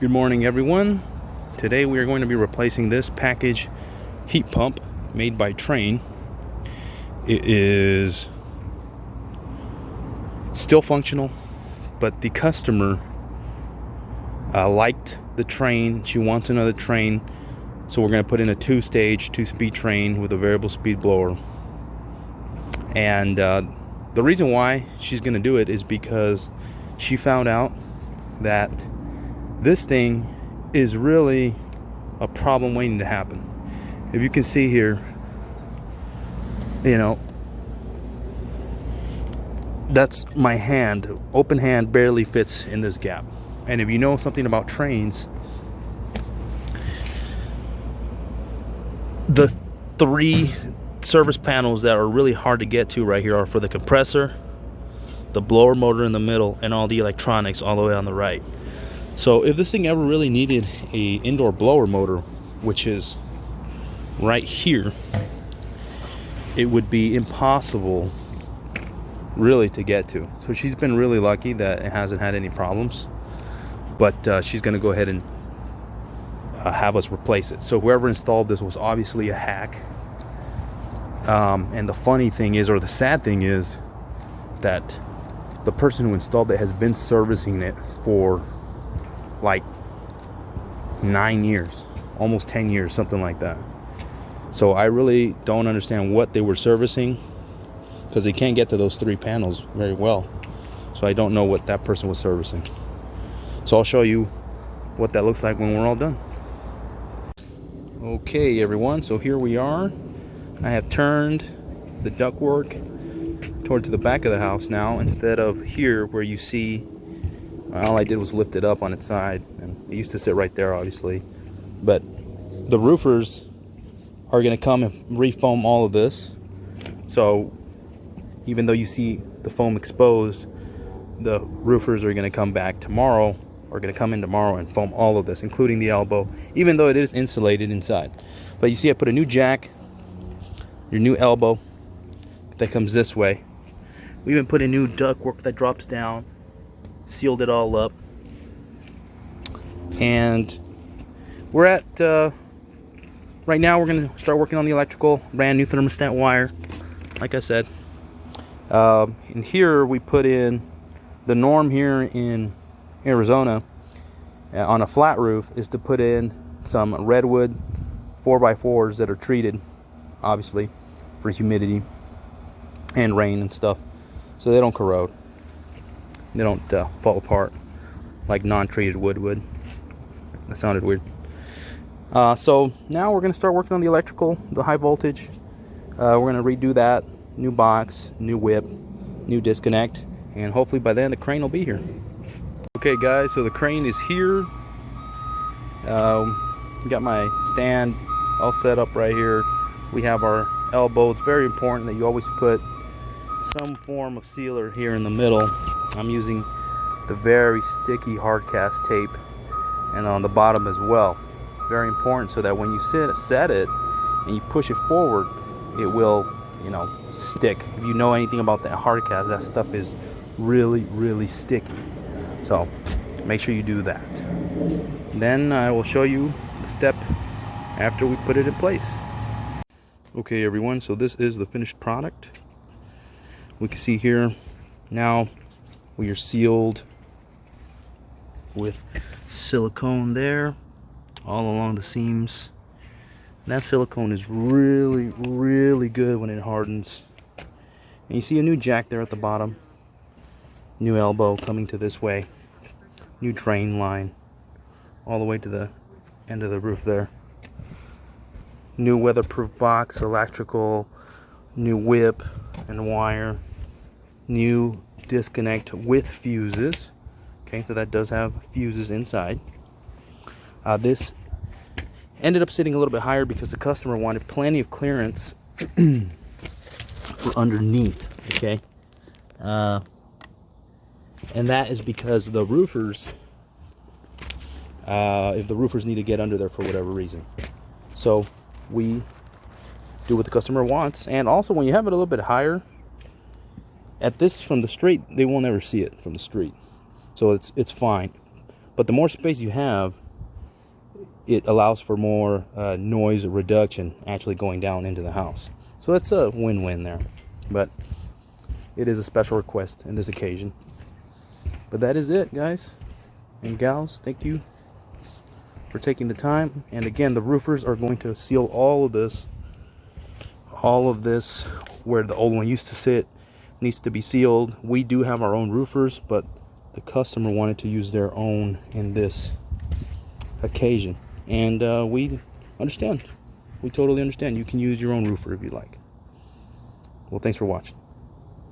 Good morning, everyone. Today we are going to be replacing this package heat pump made by Trane. It is still functional, but the customer liked the Trane. She wants another Trane, so we're going to put in a two-stage, two-speed Trane with a variable speed blower. And the reason why she's going to do it is because she found out that this thing is really a problem waiting to happen. If you can see here, you know, that's my hand. Open hand barely fits in this gap. And if you know something about Tranes, the three service panels that are really hard to get to right here are for the compressor, the blower motor in the middle, and all the electronics all the way on the right. So if this thing ever really needed a indoor blower motor, which is right here, it would be impossible really to get to. So she's been really lucky that it hasn't had any problems, but she's going to go ahead and have us replace it. So whoever installed this was obviously a hack. And the funny thing is, or the sad thing is, that the person who installed it has been servicing it for like 9 years, almost 10 years, something like that. So I really don't understand what they were servicing, because they can't get to those three panels very well. So I don't know what that person was servicing. So I'll show you what that looks like when we're all done. Okay, everyone, so here we are. I have turned the ductwork towards the back of the house now, instead of here where you see all I did was lift it up on its side, and it used to sit right there obviously. But the roofers are going to come and refoam all of this. So even though you see the foam exposed, the roofers are going to come back tomorrow, or going to come in tomorrow and foam all of this, including the elbow, even though it is insulated inside. But you see I put a new jack, your new elbow that comes this way. We even put a new ductwork that drops down, sealed it all up, and we're at right now we're going to start working on the electrical. Brand new thermostat wire, like I said. And here we put in the norm here in Arizona on a flat roof is to put in some redwood 4x4s that are treated, obviously, for humidity and rain and stuff, so they don't corrode. They don't fall apart like non-treated wood would. That sounded weird. So now we're going to start working on the electrical, the high voltage. We're going to redo that. New box, new whip, new disconnect, and hopefully by then the crane will be here. Okay guys, so the crane is here. Got my stand all set up right here. We have our elbow. It's very important that you always put some form of sealer here in the middle. I'm using the very sticky hard cast tape, and on the bottom as well. Very important, so that when you set it and you push it forward, it will, you know, stick. If you know anything about that hard cast, that stuff is really sticky. So make sure you do that. Then I will show you the step after we put it in place. Okay everyone, so this is the finished product. We can see here now we are sealed with silicone there all along the seams. And that silicone is really good when it hardens. And you see a new jack there at the bottom, new elbow coming to this way, new drain line all the way to the end of the roof there, new weatherproof box, electrical, new whip and wire, new disconnect with fuses. Okay, so that does have fuses inside. This ended up sitting a little bit higher because the customer wanted plenty of clearance for underneath. Okay, and that is because the roofers, if the roofers need to get under there for whatever reason. So we do what the customer wants. And also, when you have it a little bit higher, at this from the street, they won't ever see it from the street, so it's fine. But the more space you have, it allows for more noise reduction actually going down into the house. So that's a win-win there. But it is a special request in this occasion. But that is it, guys and gals. Thank you for taking the time. And again, the roofers are going to seal all of this where the old one used to sit needs to be sealed. We do have our own roofers, but the customer wanted to use their own in this occasion, and we understand. We totally understand. You can use your own roofer if you like. Well, thanks for watching.